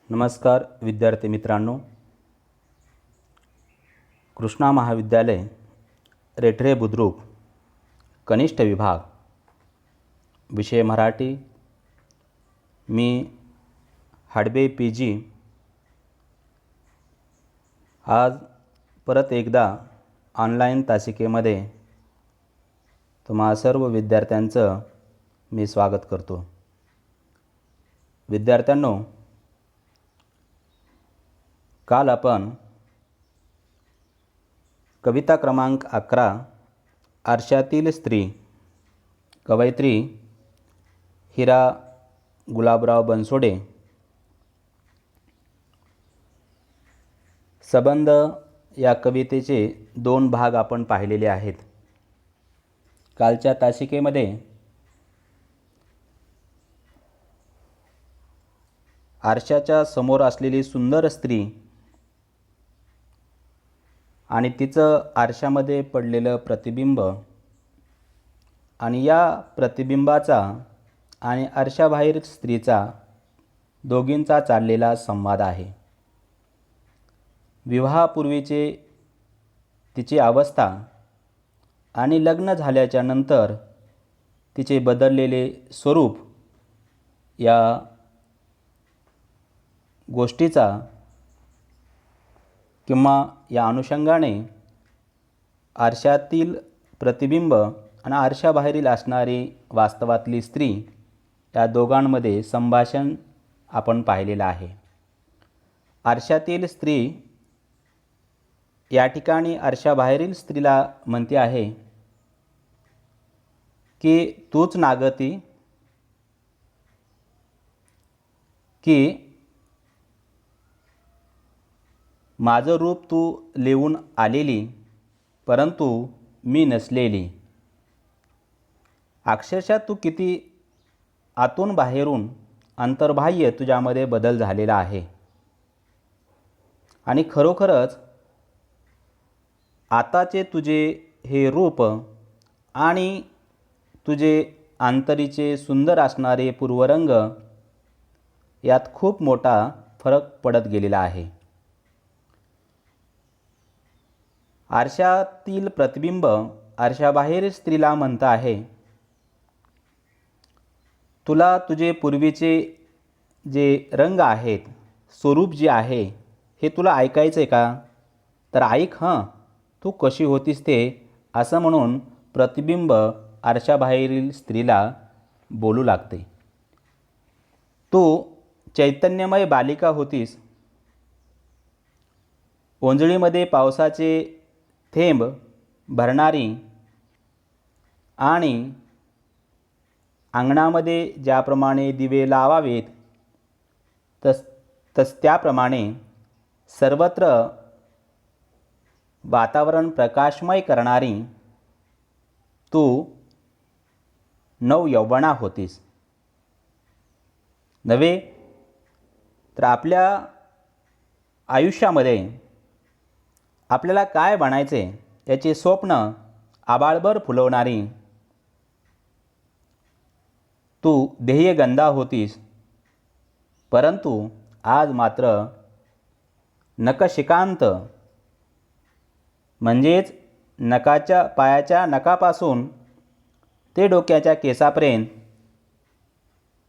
नमस्कार विद्यार्थी मित्रांनो, कृष्णा महाविद्यालय रेठरे बुद्रुक कनिष्ठ विभाग विषय मराठी। मी हाडबे PG आज परत एकदा ऑनलाईन तासिकेमध्ये तुम्हा सर्व विद्यार्थ्यांचं मी स्वागत करतो। विद्यार्थ्यांनो, काल आपण कविता क्रमांक 11 आरशातील स्त्री कवयित्री हिरा गुलाबराव बनसोडे संबंध या कवितेचे 2 भाग आपण पाहिलेले आहेत। कालच्या तासिकेमध्ये आरशाच्या समोर असलेली सुंदर स्त्री आणि तिचं आरशामध्ये पडलेलं प्रतिबिंब आणि या प्रतिबिंबाचा आणि आरशाबाहेर स्त्रीचा दोघींचा चाललेला संवाद आहे। विवाहापूर्वीचे तिची अवस्था आणि लग्न झाल्याच्या नंतर तिचे बदललेले स्वरूप या गोष्टीचा किंवा या अनुषंगाने आरशातील प्रतिबिंब आणि आरशाबाहेरील असणारी वास्तवातली स्त्री या दोघांमध्ये संभाषण आपण पाहिलेलं आहे। आरशातील स्त्री या ठिकाणी आरशाबाहेरील स्त्रीला म्हणते आहे की तूच नागती की माझं रूप तू लिहून आलेली, परंतु मी नसलेली। अक्षरशः तू किती आतून बाहेरून अंतर्बाह्य तुझ्यामध्ये बदल झालेला आहे आणि खरोखरच आताचे तुझे हे रूप आणि तुझे आंतरीचे सुंदर असणारे पूर्वरंग यात खूप मोठा फरक पडत गेलेला आहे। आरशातील प्रतिबिंब आरशाबाहेर स्त्रीला म्हणत आहे, तुला तुझे पूर्वीचे जे रंग आहेत, स्वरूप जे आहे, हे तुला ऐकायचं आहे का? तर ऐक हं, तू कशी होतीस ते, असं म्हणून प्रतिबिंब आरशाबाहेरील स्त्रीला बोलू लागते। तू चैतन्यमय बालिका होतीस, ओंजळीमध्ये पावसाचे थेंब भरणारी आणि अंगणामध्ये ज्याप्रमाणे दिवे लावावेत त्याप्रमाणे सर्वत्र वातावरण प्रकाशमय करणारी तू नवयौवना होतीस नव्हे तर आपल्या आयुष्यामध्ये आपल्याला काय बनायचे याचे स्वप्न आबाळभर फुलवणारी तू ध्येयगंधा होतीस, परंतु आज मात्र नखशिखांत म्हणजेच नखाच्या पायाच्या नखापासून ते डोक्याच्या केसापर्यंत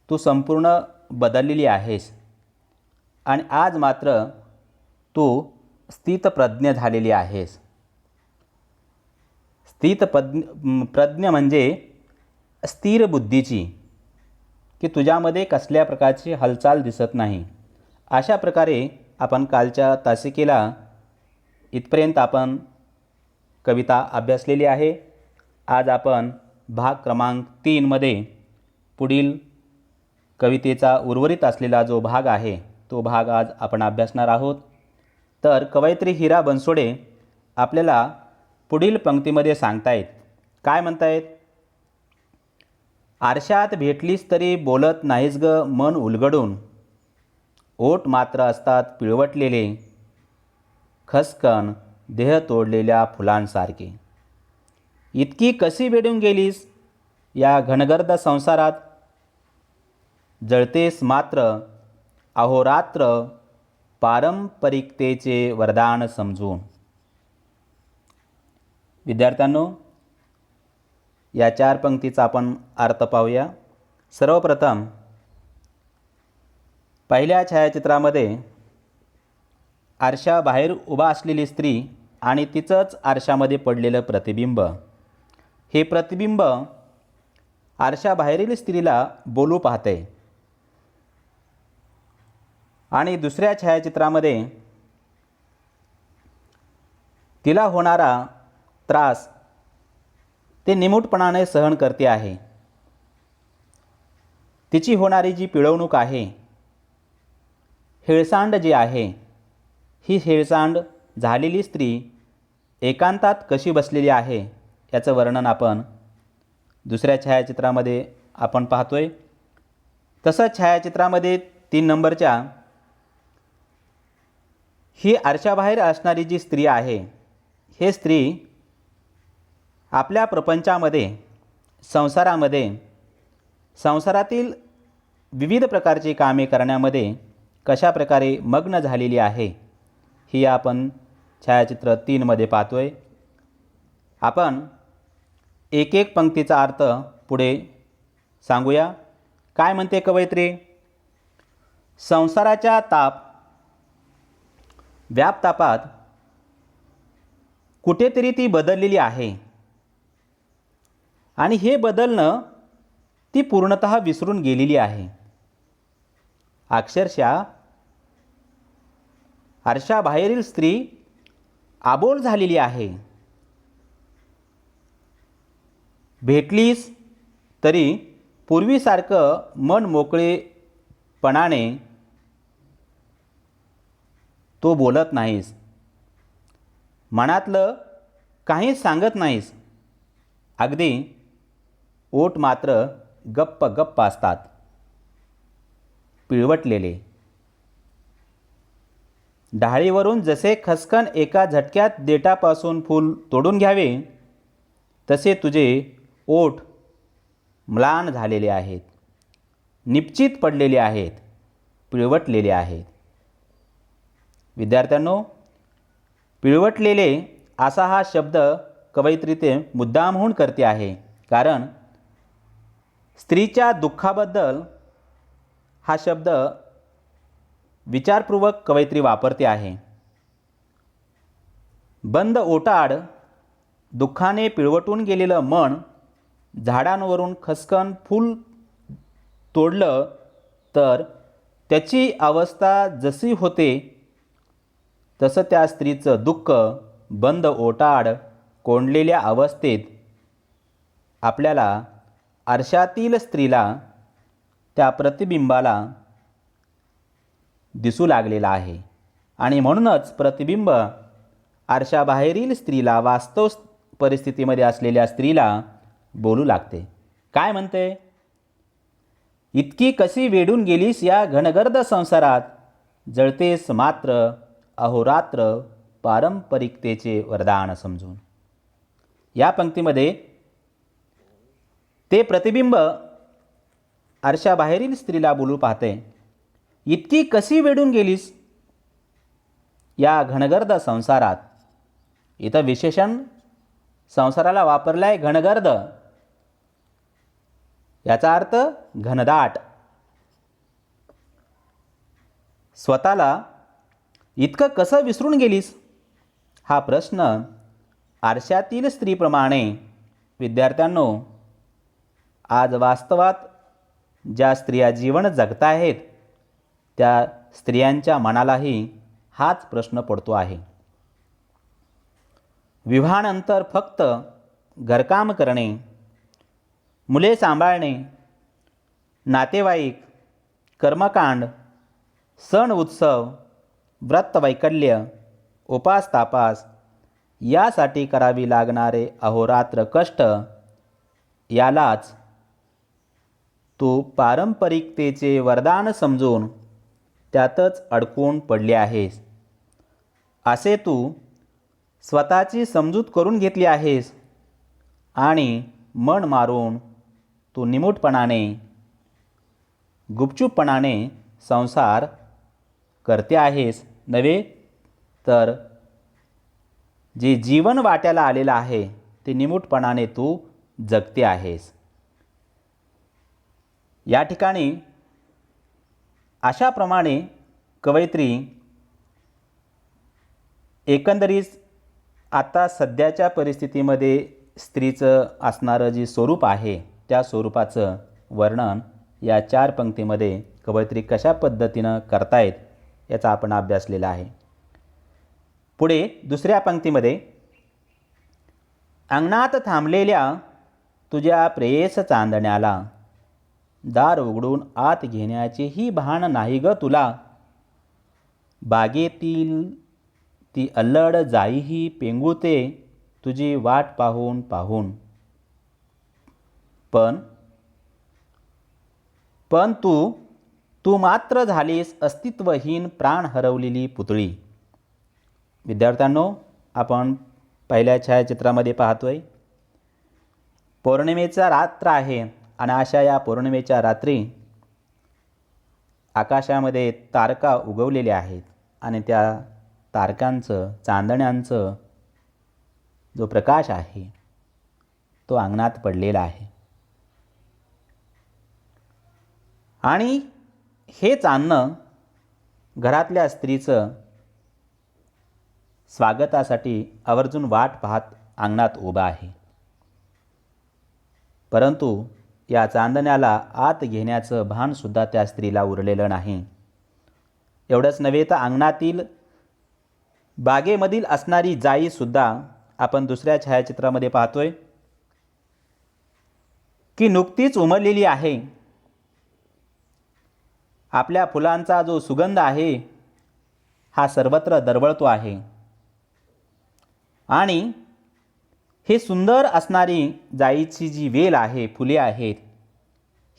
तू संपूर्ण बदललेली आहेस आणि आज मात्र तू स्थितप्रज्ञ झालेली आहेस। स्थितप्रज्ञ म्हणजे स्थिर बुद्धीची, की तुझ्यामध्ये कसल्या प्रकारची हालचाल दिसत नाही। अशा प्रकारे आपण कालच्या तासिकेला इथपर्यंत आपण कविता अभ्यासलेली आहे। आज आपण भाग क्रमांक 3 मध्ये पुढील कवितेचा उर्वरित असलेला जो भाग आहे तो भाग आज आपण अभ्यासणार आहोत। तर कवयित्री हिरा बनसोडे आपल्याला पुढील पंक्तीमध्ये सांगतायत, काय म्हणतायत? आरशात भेटलीस तरी बोलत नाहीस ग मन उलगडून, ओठ मात्र असतात पिळवटलेले, खसकन देह तोडलेल्या फुलांसारखे। इतकी कशी वेडून गेलीस या घनगर्द संसारात, जळतेस मात्र अहोरात्र पारंपरिकतेचे वरदान समजून. विद्यार्थ्यांनो, या 4 पंक्तीचा आपण अर्थ पाहूया. सर्वप्रथम पहिल्या छायाचित्रामध्ये आरशाबाहेर उभा असलेली स्त्री आणि तिचंच आरशामध्ये पडलेलं प्रतिबिंब. हे प्रतिबिंब आरशाबाहेरील स्त्रीला बोलू पाहते. आणि दुसऱ्या छायाचित्रामध्ये तिला होणारा त्रास ते निमूटपणाने सहन करते आहे. तिची होणारी जी पिळवणूक आहे, हेळसांड जी आहे, ही हेळसांड झालेली स्त्री एकांतात कशी बसलेली आहे याचं वर्णन आपण दुसऱ्या छायाचित्रामध्ये आपण पाहतोय. तसंच छायाचित्रामध्ये 3 नंबरच्या ही आरशाबाहेर असणारी जी स्त्री आहे, हे स्त्री आपल्या प्रपंचामध्ये संसारातील विविध प्रकारची कामे करण्यामध्ये कशा प्रकारे मग्न झालेली आहे, ही आपण छायाचित्र 3 मध्ये पाहतोय. आपण एक एक पंक्तीचा अर्थ पुढे सांगूया. काय म्हणते कवयित्री? संसाराच्या व्यापतापात कुठेतरी ती बदललेली आहे आणि हे बदलणं ती पूर्णतः विसरून गेलेली आहे. अक्षरशः आरशाबाहेरील स्त्री आबोल झालेली आहे. भेटलीस तरी पूर्वीसारखं मन मोकळेपणाने तो बोलत नाहीस, मनातलं काहीच सांगत नाहीस. अगदी ओठ मात्र गप्प असतात, पिळवटलेले. डहाळीवरून जसे खसकन एका झटक्यात देठापासून फूल तोडून घ्यावे, तसे तुझे ओठ म्लान झालेले आहेत, निपचित पडलेले आहेत, पिळवटलेले आहेत. विद्यार्थ्यांनो, पिळवटलेले असा हा शब्द कवयित्री ते मुद्दामहून करते आहे, कारण स्त्रीच्या दुःखाबद्दल हा शब्द विचारपूर्वक कवयित्री वापरते आहे. बंद ओटाड दुःखाने पिळवटून गेलेलं मन झाडांवरून खसकन फूल तोडलं तर त्याची अवस्था जशी होते तसं त्या स्त्रीचं दुःख बंद ओटाड कोंडलेल्या अवस्थेत आपल्याला आरशातील स्त्रीला, त्या प्रतिबिंबाला दिसू लागलेला आहे. आणि म्हणूनच प्रतिबिंब आरशाबाहेरील स्त्रीला, वास्तव परिस्थितीमध्ये असलेल्या स्त्रीला बोलू लागते. काय म्हणते? इतकी कशी वेढून गेलीस या घनगर्द संसारात, जळतेस मात्र अहोरात्र पारंपरिकतेचे वरदान समजून. या पंक्तीमध्ये ते प्रतिबिंब आरशाबाहेरील स्त्रीला बोलू पाहते. इतकी कशी वेढून गेलीस या घनगर्द संसारात. इथं विशेषण संसाराला वापरलं आहे घनगर्द. याचा अर्थ घनदाट. स्वतःला इतकं कसं विसरून गेलीस, हा प्रश्न आरशातील स्त्रीप्रमाणे विद्यार्थ्यांनो आज वास्तवात ज्या स्त्रिया जीवन जगत आहेत त्या स्त्रियांच्या मनालाही हाच प्रश्न पडतो आहे. विवाहानंतर फक्त घरकाम करणे, मुले सांभाळणे, नातेवाईक, कर्मकांड, सण उत्सव, व्रतवैकल्य, उपास तापास यासाठी करावी लागणारे अहोरात्र कष्ट, यालाच तू पारंपरिकतेचे वरदान समजून त्यातच अडकून पडले आहेस. असे तू स्वतःची समजूत करून घेतली आहेस आणि मन मारून तू निमूटपणाने, गुपचूपपणाने संसार करते आहेस नव्हे तर जे जीवन वाट्याला आलेलं आहे ते निमूटपणाने तू जगते आहेस. या ठिकाणी अशाप्रमाणे कवयित्री एकंदरीत आता सध्याच्या परिस्थितीमध्ये स्त्रीचं असणारं जे स्वरूप आहे त्या स्वरूपाचं वर्णन या 4 पंक्तीमध्ये कवयित्री कशा पद्धतीनं करतायत याचा आपण अभ्यासलेला आहे. पुढे दुसऱ्या पंक्तीमध्ये अंगणात थांबलेल्या तुझ्या प्रेयस चांदण्याला दार उघडून आत घेण्याचेही भान नाही ग तुला. बागेतील ती अल्लड जाईही पेंगुते तुझी वाट पाहून पाहून. पण तू मात्र झालीस अस्तित्वहीन प्राण हरवलेली पुतळी. विद्यार्थ्यांनो, आपण पहिल्या छायाचित्रामध्ये पाहतोय पौर्णिमेचा रात्र आहे आणि अशा या पौर्णिमेच्या रात्री आकाशामध्ये तारका उगवलेल्या आहेत आणि त्या तारकांचं चांदण्यांचं जो प्रकाश आहे तो अंगणात पडलेला आहे. आणि हे चांदणं घरातल्या स्त्रीचं स्वागतासाठी आवर्जून वाट पाहत अंगणात उभा आहे. परंतु या चांदण्याला आत घेण्याचं भानसुद्धा त्या स्त्रीला उरलेलं नाही. एवढंच नव्हे तर अंगणातील बागेमधील असणारी जाईसुद्धा आपण दुसऱ्या छायाचित्रामध्ये पाहतोय की नुकतीच उमललेली आहे. आपल्या फुलांचा जो सुगंध आहे हा सर्वत्र दरवळतो आहे आणि हे सुंदर असणारी जाईची जी वेल आहे, फुले आहेत,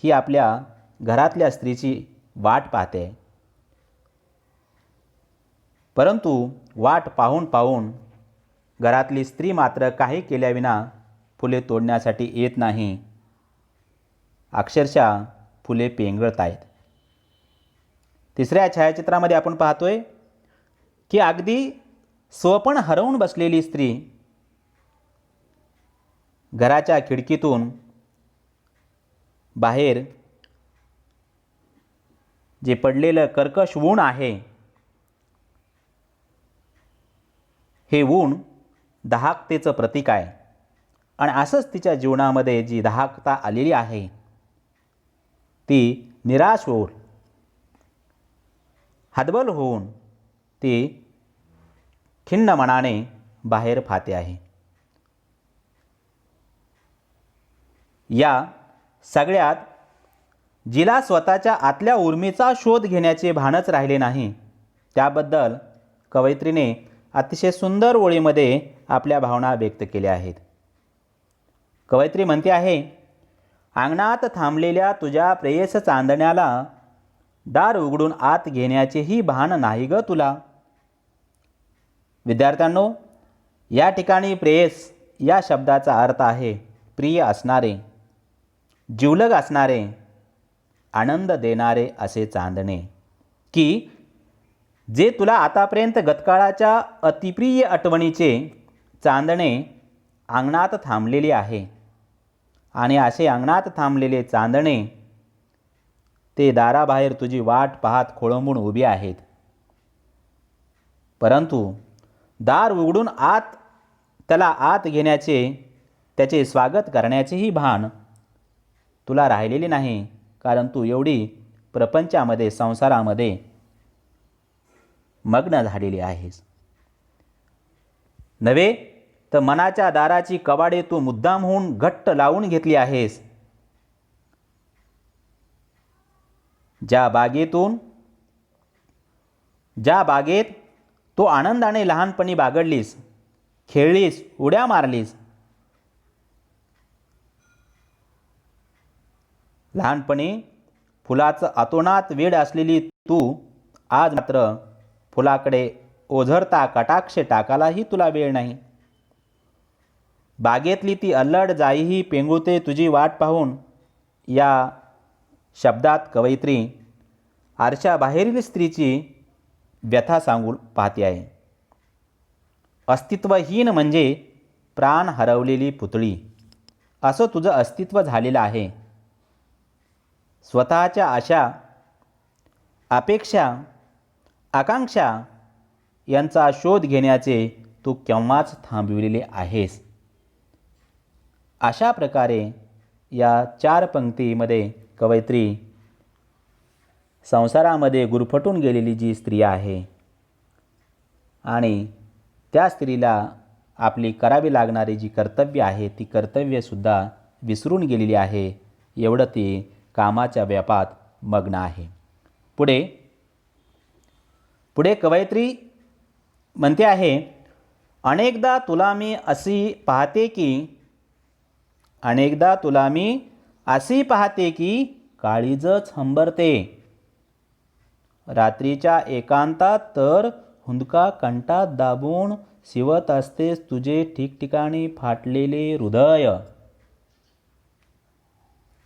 ही आपल्या घरातल्या स्त्रीची वाट पाहते. परंतु वाट पाहून पाहून घरातली स्त्री मात्र काही केल्याविना फुले तोडण्यासाठी येत नाही. अक्षरशः फुले पेंगळत आहेत. तिसऱ्या छायाचित्रामध्ये आपण पाहतोय की अगदी स्वपन हरवून बसलेली स्त्री घराच्या खिडकीतून बाहेर जे पडलेलं कर्कश ऊन आहे, हे ऊन दाहकतेचं प्रतीक आहे. आणि असंच तिच्या जीवनामध्ये जी दाहकता आलेली आहे ती निराश होऊन, हतबल होऊन ती खिन्न मनाने बाहेर पाहते आहे. या सगळ्यात जिला स्वतःच्या आतल्या उर्मीचा शोध घेण्याचे भानच राहिले नाही, त्याबद्दल कवयित्रीने अतिशय सुंदर ओळीमध्ये आपल्या भावना व्यक्त केल्या आहेत. कवयित्री म्हणते आहे, अंगणात थांबलेल्या तुझ्या प्रेयस चांदण्याला दार उघडून आत घेण्याचेही भान नाही ग तुला. विद्यार्थ्यांनो, या ठिकाणी प्रेयस या शब्दाचा अर्थ आहे प्रिय असणारे, जिवलग असणारे, आनंद देणारे असे चांदणे, की जे तुला आतापर्यंत गतकाळाच्या अतिप्रिय आठवणीचे चांदणे अंगणात थांबलेले आहे. आणि असे अंगणात थांबलेले चांदणे ते दाराबाहेर तुझी वाट पाहत खोळंबून उभी आहेत. परंतु दार उघडून त्याला आत घेण्याचे, त्याचे स्वागत करण्याचेही भान तुला राहिलेले नाही, कारण तू एवढी प्रपंचामध्ये, संसारामध्ये मग्न झालेली आहेस. नव्हे तर मनाच्या दाराची कवाडे तू मुद्दाम होऊन घट्ट लावून घेतली आहेस. ज्या बागेत तो आनंदाने लहानपणी बागडलीस, खेळलीस, उड्या मारलीस, लहानपणी फुलाचं अतोनात वेड असलेली तू आज मात्र फुलाकडे ओझरता कटाक्ष टाकायलाही तुला वेळ नाही. बागेतली ती अल्लड जाईही पेंगुते तुझी वाट पाहून या शब्दात कवयित्री आरशाबाहेरील स्त्रीची व्यथा सांगू पाहते आहे. अस्तित्वहीन म्हणजे प्राण हरवलेली पुतळी असं तुझं अस्तित्व झालेलं आहे. स्वतःच्या आशा, अपेक्षा, आकांक्षा यांचा शोध घेण्याचे तू केव्हाच थांबविलेले आहेस. अशा प्रकारे या 4 पंक्तीमध्ये कवयित्री संसारामध्ये गुरफटून गेलेली जी स्त्री आहे आणि त्या स्त्रीला आपली करावी लागणारी जी कर्तव्य आहे ती कर्तव्यसुद्धा विसरून गेलेली आहे. एवढं ती कामाच्या व्यापात मग्न आहे. पुढे कवयित्री म्हणते आहे, अनेकदा तुला मी अशी पाहते की काळीजच हंबरते. रात्रीच्या एकांतात तर हुंदका कंठात दाबून शिवत असतेस तुझे ठिकठिकाणी फाटलेले हृदय.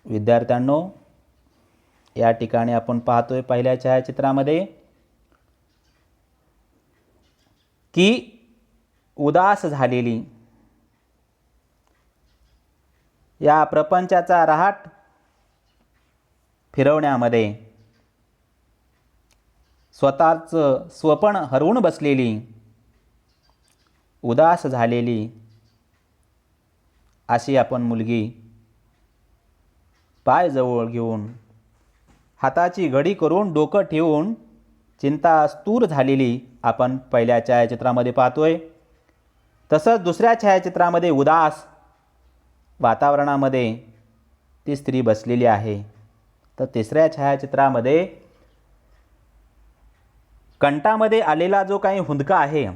विद्यार्थ्यांनो, या ठिकाणी आपण पाहतोय पहिल्या छायाचित्रामध्ये की उदास झालेली, या प्रपंचाचा रहाट फिरवण्यामध्ये स्वतःचं स्वप्न हरवून बसलेली, उदास झालेली अशी आपण मुलगी पाय जवळ घेऊन हाताची घडी करून डोकं ठेवून चिंतास्तूर झालेली आपण पहिल्या छायाचित्रामध्ये पाहतोय. तसंच दुसऱ्या छायाचित्रामध्ये उदास वातावरणामध्ये ती स्त्री बसलेली आहे. तर तिसऱ्या छायाचित्रामध्ये कंठामध्ये आलेला जो काही हुंदका आहे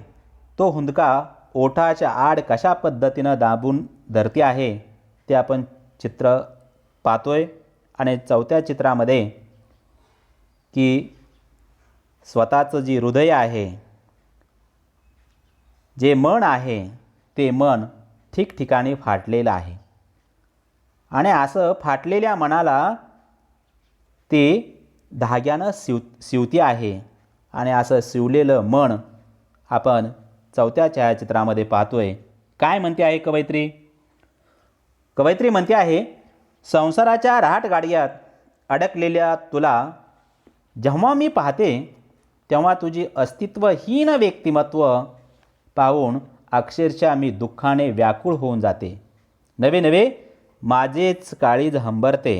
तो हुंदका ओठाच्या आड कशा पद्धतीनं दाबून धरते आहे ते आपण चित्र पाहतोय. आणि चौथ्या चित्रामध्ये की स्वतःचं जे हृदय आहे, जे मन आहे ते मन ठिकठिकाणी फाटलेलं आहे आणि असं फाटलेल्या मनाला ते धाग्यानं शिवते आहे. आणि असं शिवलेलं मन आपण चौथ्या छायाचित्रामध्ये पाहतोय. काय म्हणते आहे कवयित्री? कवयित्री म्हणते आहे, संसाराच्या रहाटगाडीत अडकलेल्या तुला जेव्हा मी पाहते तेव्हा तुझी अस्तित्वहीन व्यक्तिमत्व पाहून अक्षरशः मी दुःखाने व्याकुळ होऊन जाते. नवे माझेच काळीज हंबरते.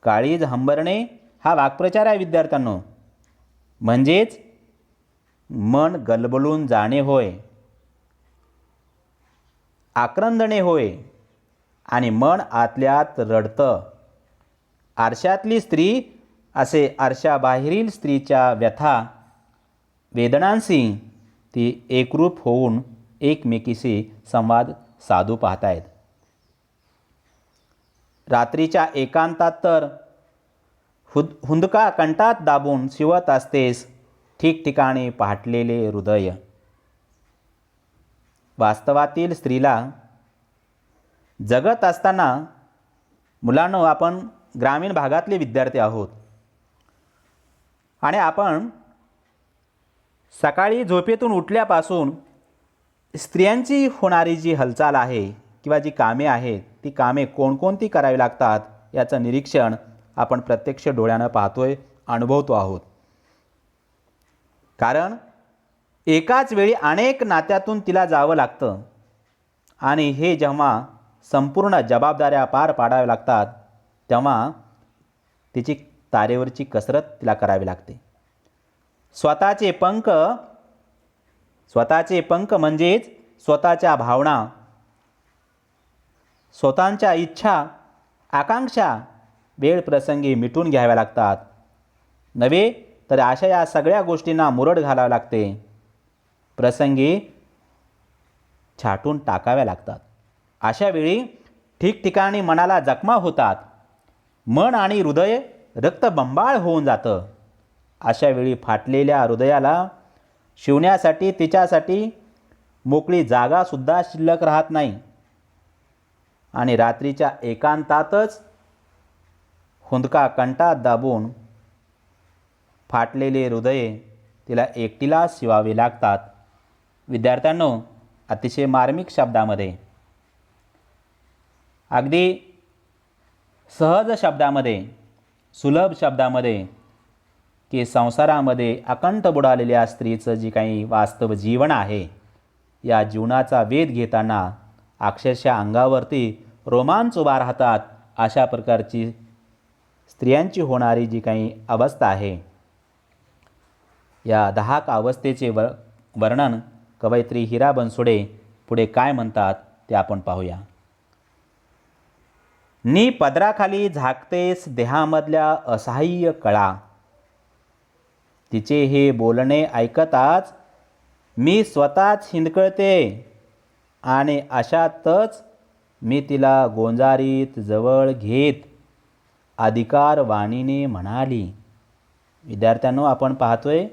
काळीज हंबरणे हा वाक्प्रचार आहे विद्यार्थ्यांनो. म्हणजेच मन गलबलून जाणे होय, आक्रंदणे होय आणि मन आतल्यात रडतं. आरशातली स्त्री असे आरशाबाहेरील स्त्रीच्या व्यथा वेदनांशी ती एकरूप होऊन एकमेकीशी संवाद साधू पाहतायत. रात्रीच्या एकांतात तर हुंदका कंठात दाबून शिवत असतेस ठिकठिकाणी फाटलेले हृदय. वास्तवातील स्त्रीला जगत असताना, मुलांनो आपण ग्रामीण भागातले विद्यार्थी आहोत आणि आपण सकाळी झोपेतून उठल्यापासून स्त्रियांची होणारी जी हालचाल आहे किंवा जी कामे आहेत ती कामे कोणकोणती करावी लागतात याचं निरीक्षण आपण प्रत्यक्ष डोळ्यानं पाहतोय, अनुभवतो आहोत. कारण एकाच वेळी अनेक नात्यातून तिला जावं लागतं आणि हे जेव्हा संपूर्ण जबाबदाऱ्या पार पाडाव्या लागतात तेव्हा तिची तारेवरची कसरत तिला करावी लागते. स्वतःचे पंख म्हणजेच स्वतःच्या भावना, स्वतःच्या इच्छा, आकांक्षा वेळ प्रसंगी मिटून घ्याव्या लागतात. नव्हे तर अशा या सगळ्या गोष्टींना मुरड घालावे लागते, प्रसंगी छाटून टाकाव्या लागतात. अशा वेळी ठिकठिकाणी मनाला जखमा होतात, मन आणि हृदय रक्तबंबाळ होऊन जातं. अशा वेळी फाटलेल्या हृदयाला शिवण्यासाठी तिच्यासाठी मोकळी जागासुद्धा शिल्लक राहत नाही आणि रात्रीच्या एकांतातच हुंदका कंठात दाबून फाटलेले हृदय तिला एकटीला शिवावे लागतात. विद्यार्थ्यांनो, अतिशय मार्मिक शब्दामध्ये, अगदी सहज शब्दामध्ये, सुलभ शब्दामध्ये, की संसारामध्ये अकंठ बुडालेल्या स्त्रीचं जी काही वास्तव जीवन आहे, या जीवनाचा वेध घेताना अक्षरशः अंगावरती रोमांच उभा राहतात. अशा प्रकारची स्त्रियांची होणारी जी काही अवस्था आहे, या 10 अवस्थेचे वर्णन कवयित्री हिरा बनसोडे पुढे काय म्हणतात ते आपण पाहूया. नी पदराखाली झाकतेस देहामधल्या असहाय्य कळा, तिचे हे बोलणे ऐकताच मी स्वतःच हिंदकळते आणि अशातच मी तिला गोंजारीत जवळ घेत अधिकार वाणीने म्हणाली. विद्यार्थ्यांनो, आपण पाहतोय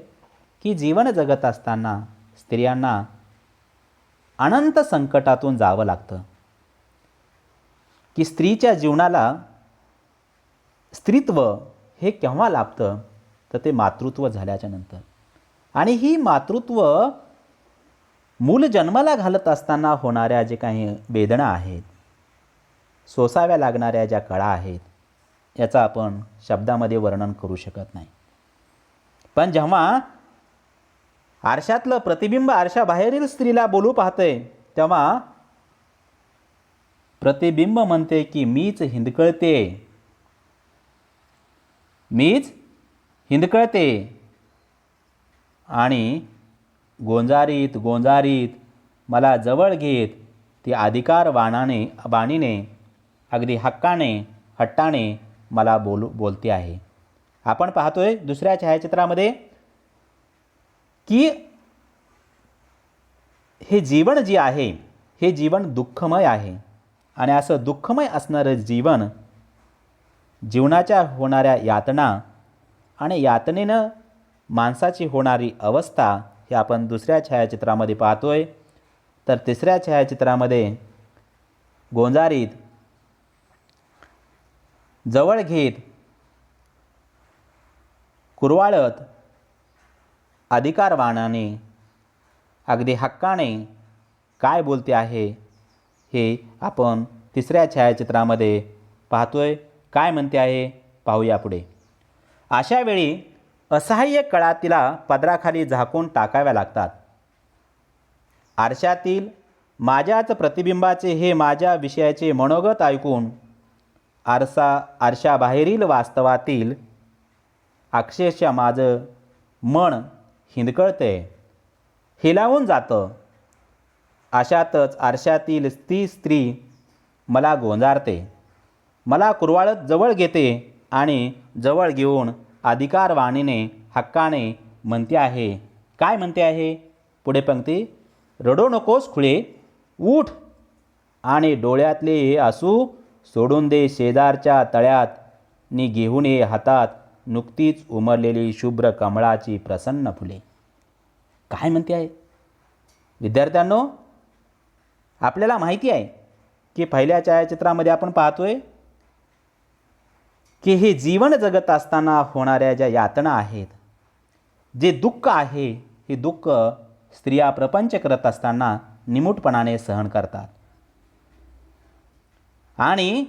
की जीवन जगत असताना स्त्रियांना अनंत संकटातून जावं लागतं. की स्त्रीच्या जीवनाला स्त्रीत्व हे केव्हा लाभतं, तर ते मातृत्व झाल्याच्या नंतर. आणि ही मातृत्व मूल जन्माला घालत असताना होणाऱ्या जे काही वेदना आहेत, सोसाव्या लागणाऱ्या ज्या कळा आहेत, याचा आपण शब्दामध्ये वर्णन करू शकत नाही. पण जेव्हा आरशातलं प्रतिबिंब आरशाबाहेरील स्त्रीला बोलू पाहते, तेव्हा प्रतिबिंब म्हणते की मीच हिंदकळते, मीच हिंदकळते. आणि गोंजारीत गोंजारीत मला जवळ घेत ती अधिकार वाणीने अगदी हक्काने हट्टाने मला बोलते आहे. आपण पाहतोय दुसऱ्या छायाचित्रामध्ये की हे जीवन जे आहे, हे जीवन दुःखमय आहे. आणि असं दुःखमय असणारं जीवन, जीवनाच्या होणाऱ्या यातना आणि यातनेनं माणसाची होणारी अवस्था, हे आपण दुसऱ्या छायाचित्रामध्ये पाहतोय. तर तिसऱ्या छायाचित्रामध्ये गोंजारीत जवळ घेत कुरवाळत अधिकारवाणाने अगदी हक्काने काय बोलते आहे, हे आपण तिसऱ्या छायाचित्रामध्ये पाहतोय. काय म्हणते आहे पाहूया पुढे. अशा वेळी असहाय्य कळा तिला पदराखाली झाकून टाकाव्या लागतात. आरशातील माझ्याच प्रतिबिंबाचे हे माझ्या विषयाचे मनोगत ऐकून आरशाबाहेरील वास्तवातील अक्षरशः माझं मन हिंदकळते, हेलावून जातं. अशातच आरशातील ती स्त्री मला गोंजारते, मला कुरवाळत जवळ घेते आणि जवळ घेऊन अधिकारवाणीने हक्काने म्हणते आहे. काय म्हणते आहे पुढे पंक्ती. रडू नकोस खुळे, उठ आणि डोळ्यातले हे आसू सोडून दे शेजारच्या तळ्यात, नी घेऊन ये हातात नुकतीच उमरलेली शुभ्र कमळाची प्रसन्न फुले. काय म्हणते आहे विद्यार्थ्यांनो, आपल्याला माहिती आहे की पहिल्या छायाचित्रामध्ये आपण पाहतोय की हे जीवन जगत असताना होणाऱ्या ज्या यातना आहेत, जे दुःख आहे, हे दुःख स्त्रिया प्रपंच करत असताना निमूटपणाने सहन करतात. आणि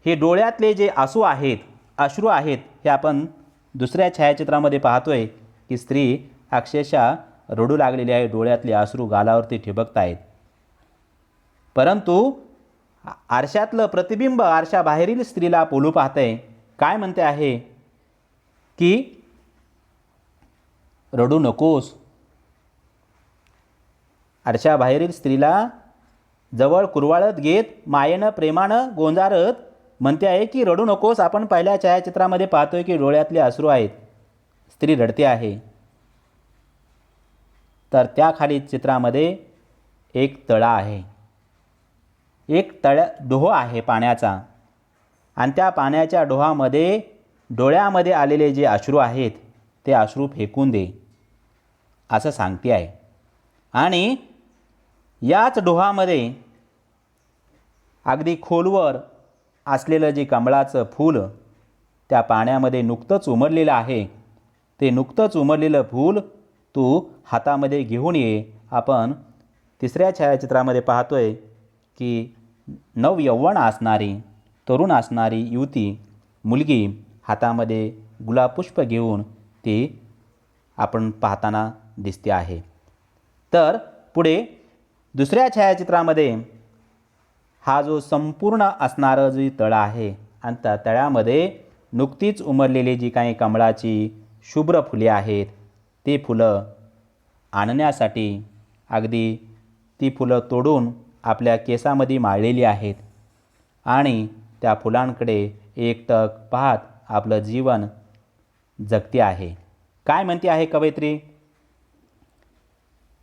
हे डोळ्यातले जे आसू आहेत, अश्रू आहेत, हे आपण दुसऱ्या छायाचित्रामध्ये पाहतोय की स्त्री अक्षरशः रडू लागलेली आहे, डोळ्यातले अश्रू गालावरती ठिबकत आहेत. परंतु आरशातलं प्रतिबिंब आरशाबाहेरील स्त्रीला बोलू पाहते. काय म्हणते आहे की रडू नकोस. आरशाबाहेरील स्त्रीला जवळ कुरवाळत घेत मायेनं प्रेमानं गोंजारत म्हणते आहे की रडू नकोस. आपण पहिल्या छायाचित्रामध्ये पाहतोय की डोळ्यातले अश्रू आहेत, स्त्री रडते आहे. तर त्याखाली चित्रामध्ये एक तळा आहे, एक डोह आहे पाण्याचा. आणि त्या पाण्याच्या डोहामध्ये डोळ्यामध्ये आलेले जे अश्रू आहेत, ते अश्रू फेकून दे असं सांगते आहे. आणि याच डोहामध्ये अगदी खोलवर असलेलं जे कमळाचं फूल त्या पाण्यामध्ये नुकतंच उमरलेलं आहे, ते नुकतंच उमरलेलं फूल तू हातामध्ये घेऊन ये. आपण तिसऱ्या छायाचित्रामध्ये पाहतोय की नवयौवन असणारी, तरुण असणारी युवती, मुलगी हातामध्ये गुलाबपुष्प घेऊन ती आपण पाहताना दिसते आहे. तर पुढे दुसऱ्या छायाचित्रामध्ये हा जो संपूर्ण असणारं जी तळ आहे आणि त्या तळ्यामध्ये नुकतीच उमललेली जी काही कमळाची शुभ्र फुले आहेत, ते फुलं आणण्यासाठी अगदी ती फुलं तोडून आपल्या केसामध्ये माळलेली आहेत आणि त्या फुलांकडे एकटक पाहत आपलं जीवन जगते आहे. काय म्हणते आहे कवयित्री?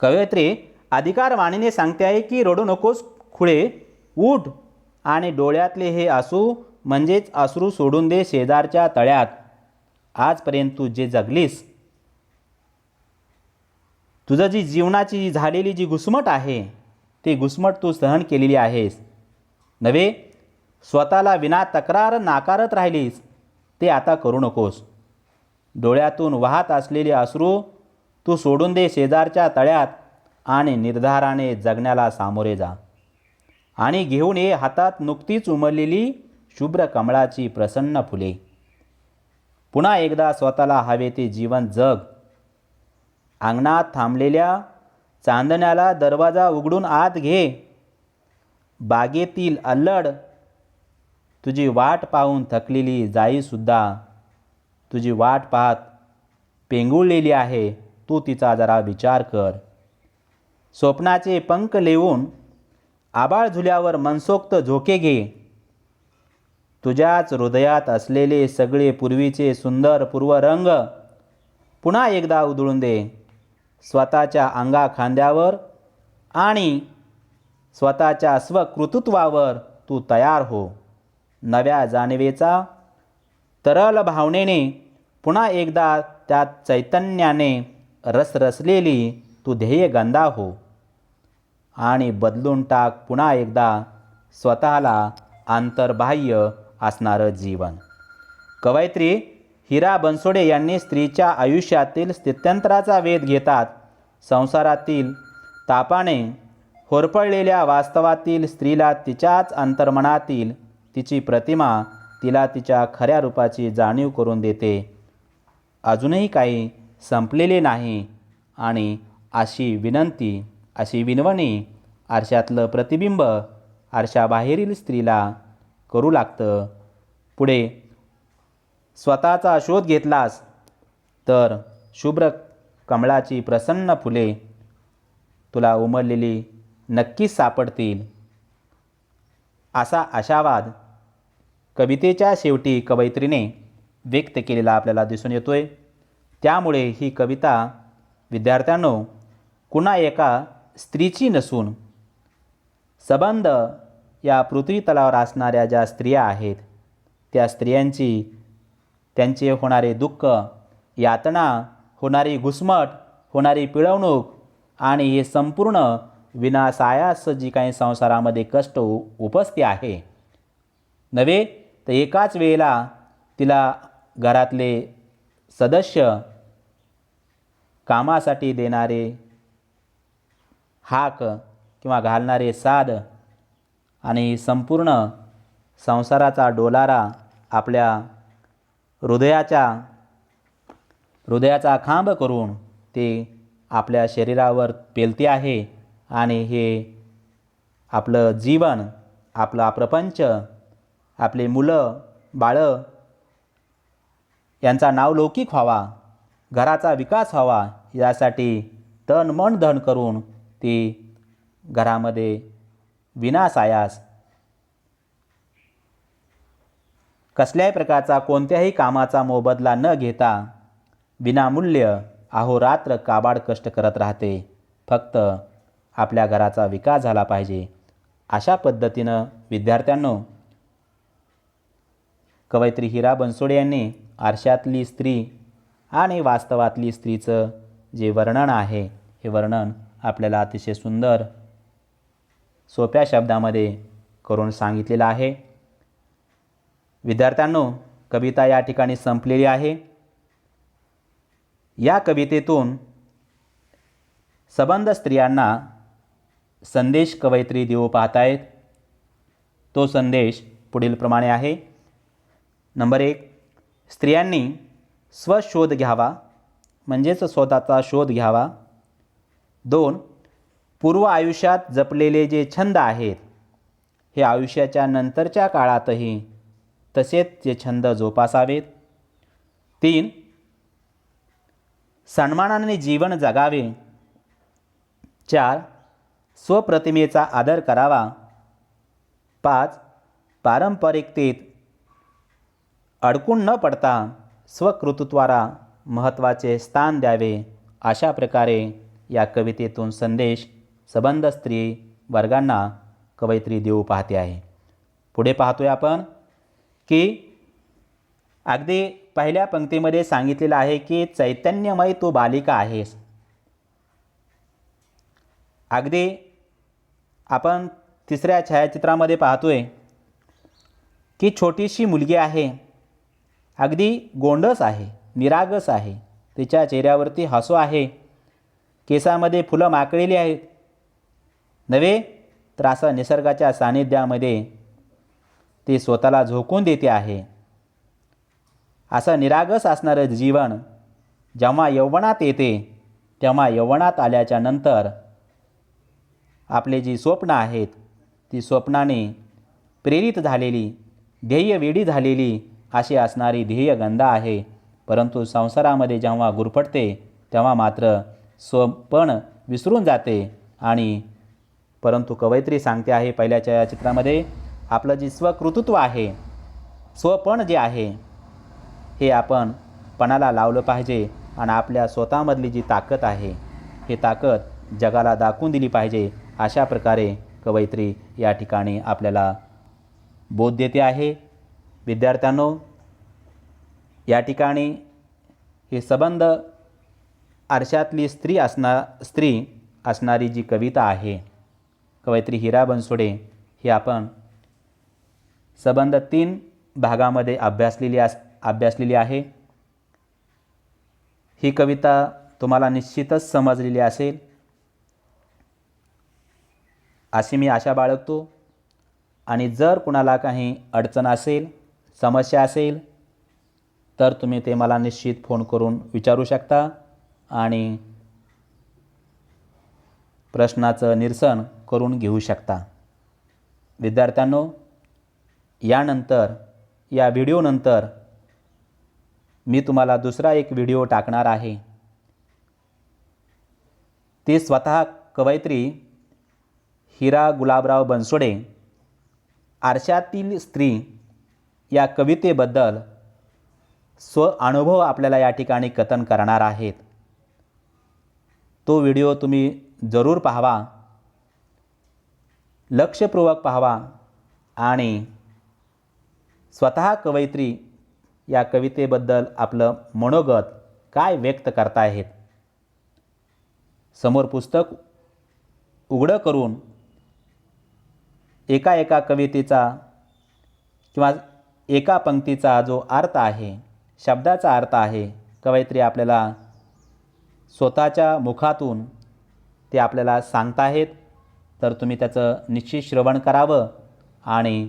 कवयित्री अधिकारवाणीने सांगते आहे की रडू नकोस खुळे, उठ आणि डोळ्यातले हे आसू म्हणजेच अश्रू सोडून दे शेजारच्या तळ्यात. आजपर्यंत तू जे जगलीस, तुझं जी जीवनाची झालेली जी घुसमट आहे, ती घुसमट तू सहन केलेली आहेस नव्हे. स्वतःला विना तक्रार नाकारत राहिलीस, ते आता करू नकोस. डोळ्यातून वाहत असलेले अश्रू तू सोडून दे शेजारच्या तळ्यात आणि निर्धाराने जगण्याला सामोरे जा. आणि घेऊन ये हातात नुकतीच उमललेली शुभ्र कमळाची प्रसन्न फुले. पुन्हा एकदा स्वतःला हवे ते जीवन जग. अंगणात थांबलेल्या चांदण्याला दरवाजा उघडून आत घे. बागेतील अल्लड तुझी वाट पाहून थकलेली जाईसुद्धा तुझी वाट पाहत पेंगुळलेली आहे. तू तिचा जरा विचार कर. स्वप्नाचे पंख लेवून आबाळ झुल्यावर मनसोक्त झोके घे. तुझ्याच हृदयात असलेले सगळे पूर्वीचे सुंदर पूर्वरंग पुन्हा एकदा उधळून दे. स्वतःच्या अंगा खांद्यावर आणि स्वतःच्या स्वकृतत्वावर तू तयार हो. नव्या जाणीवेचा तरल भावनेने पुन्हा एकदा त्या चैतन्याने रसरसलेली तू ध्येयगंधा हो आणि बदलून टाक पुन्हा एकदा स्वतःला अंतर्बाह्य असणारं जीवन. कवयित्री हिरा बनसोडे यांनी स्त्रीच्या आयुष्यातील स्थित्यंतराचा वेध घेतात संसारातील तापाने होरपळलेल्या वास्तवातील स्त्रीला तिच्याच अंतर्मनातील तिची प्रतिमा तिला तिच्या खऱ्या रूपाची जाणीव करून देते. अजूनही काही संपलेले नाही आणि अशी विनंती, अशी विनवणी आरशातलं प्रतिबिंब आरशाबाहेरील स्त्रीला करू लागतं. पुढे स्वतःचा शोध घेतलास तर शुभ्र कमळाची प्रसन्न फुले तुला उमललेली नक्कीच सापडतील, असा आशावाद कवितेच्या शेवटी कवयित्रीने व्यक्त केलेला आपल्याला दिसून येतोय. त्यामुळे ही कविता विद्यार्थ्यांनो कुणा एका स्त्रीची नसून संबंध या पृथ्वीतलावर असणाऱ्या ज्या स्त्रिया आहेत त्या स्त्रियांची, त्यांचे होणारे दुःख, यातना, होणारी घुसमट, होणारी पिळवणूक आणि हे संपूर्ण विनासायास जी काही संसारामध्ये कष्ट उपसते आहे नव्हे, तर एकाच वेळेला तिला घरातले सदस्य, कामासाठी देणारे हाक किंवा घालणारे साद आणि संपूर्ण संसाराचा डोलारा आपल्या हृदयाचा खांब करून ते आपल्या शरीरावर पेलते आहे आणि हे आपलं जीवन, आपला प्रपंच, आपले मुलं बाळं यांचा नावलौकिक व्हावा, घराचा विकास व्हावा यासाठी तन मन धन करून ती घरामध्ये विनासायास कसल्याही प्रकारचा कोणत्याही कामाचा मोबदला न घेता विनामूल्य अहोरात्र काबाड कष्ट करत राहते. फक्त आपल्या घराचा विकास झाला पाहिजे अशा पद्धतीनं विद्यार्थ्यांनो कवयित्री हिरा बनसोडे यांनी आरशातली स्त्री आणि वास्तवातली स्त्रीचं जे वर्णन आहे हे वर्णन आपल्याला अतिशय सुंदर सोप्या शब्दामध्ये करून सांगितलेलं आहे. विद्यार्थ्यांनो कविता या ठिकाणी संपलेली आहे. या कवितेतून सबंध स्त्रियांना संदेश कवयित्री देऊ पाहत आहेत. तो संदेश पुढीलप्रमाणे आहे. नंबर 1, स्त्रियांनी स्वशोध घ्यावा, म्हणजेच स्वतःचा शोध घ्यावा. 2, पूर्व आयुष्यात जपलेले जे छंद आहेत हे आयुष्याच्या नंतरच्या काळातही तसेच जे छंद जोपासावेत. 3, सन्मानाने जीवन जगावे. 4, स्वप्रतिमेचा आदर करावा. 5, पारंपरिकतेत अडकून न पडता स्वकर्तृत्वाला महत्त्वाचे स्थान द्यावे. अशा प्रकारे या कवितेतून संदेश सबंध स्त्री वर्गांना कवयित्री देऊ पाहते आहे. पुढे पाहतोय आपण की अगदी पहिल्या पंक्तीमध्ये सांगितलेलं आहे की चैतन्यमय तू बालिका आहेस. अगदी आपण तिसऱ्या छायाचित्रामध्ये पाहतोय की छोटीशी मुलगी आहे, अगदी गोंडस आहे, निरागस आहे. तिच्या चेहऱ्यावरती हसू आहे, केसामध्ये फुलं माकळलेली आहेत. नव्हे तर असं निसर्गाच्या सानिध्यामध्ये ती स्वतःला झोकून देते आहे. असं निरागस असणारं जीवन जेव्हा यौवनात येते तेव्हा यौवनात आल्याच्या नंतर आपले जी स्वप्न आहेत ती स्वप्नाने प्रेरित झालेली, ध्येयवेडी झालेली अशी असणारी ध्येयगंधा आहे. परंतु संसारामध्ये जेव्हा गुरफटते तेव्हा मात्र स्वपण विसरून जाते. आणि परंतु कवयित्री सांगते आहे पहिल्या छायाचित्रामध्ये आपलं जे स्वकर्तृत्व आहे, स्वपण जे आहे हे आपण पणाला लावलं पाहिजे आणि आपल्या स्वतःमधली जी ताकद आहे ही ताकद जगाला दाखवून दिली पाहिजे. अशा प्रकारे कवयित्री या ठिकाणी आपल्याला बोध देते आहे. विद्यार्थ्यांनो, या ठिकाणी हे सबंध आरशातली स्त्री असणारी जी कविता आहे कवयित्री हिरा बनसोडे ही आपण सबंध 3 भागामध्ये अभ्यासलेली आहे. ही कविता तुम्हाला निश्चितच समजलेली असेल अशी मी आशा बाळगतो. आणि जर कुणाला काही अडचण असेल, समस्या असेल तर तुम्ही ते मला निश्चित फोन करून विचारू शकता आणि प्रश्नाचं निरसन करून घेऊ शकता. विद्यार्थ्यांनो, या व्हिडिओनंतर मी तुम्हाला दुसरा एक व्हिडिओ टाकणार आहे. ती स्वतः कवयित्री हिरा गुलाबराव बनसोडे आरशातील स्त्री या कवितेबद्दल अनुभव आपल्याला या ठिकाणी कथन करणार आहेत. तो व्हिडिओ तुम्ही जरूर पाहावा, लक्षपूर्वक पाहावा आणि स्वतः कवयित्री या कवितेबद्दल आपलं मनोगत काय व्यक्त करतायत समोर पुस्तक उघडं करून एका कवितेचा किंवा एका पंक्तीचा जो अर्थ आहे, शब्दाचा अर्थ आहे, कवयित्री आपल्याला स्वतःच्या मुखातून ते आपल्याला सांगताहेत. तर तुम्ही त्याचं निश्चित श्रवण करावं आणि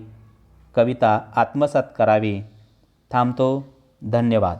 कविता आत्मसात करावी. थांबतो. धन्यवाद.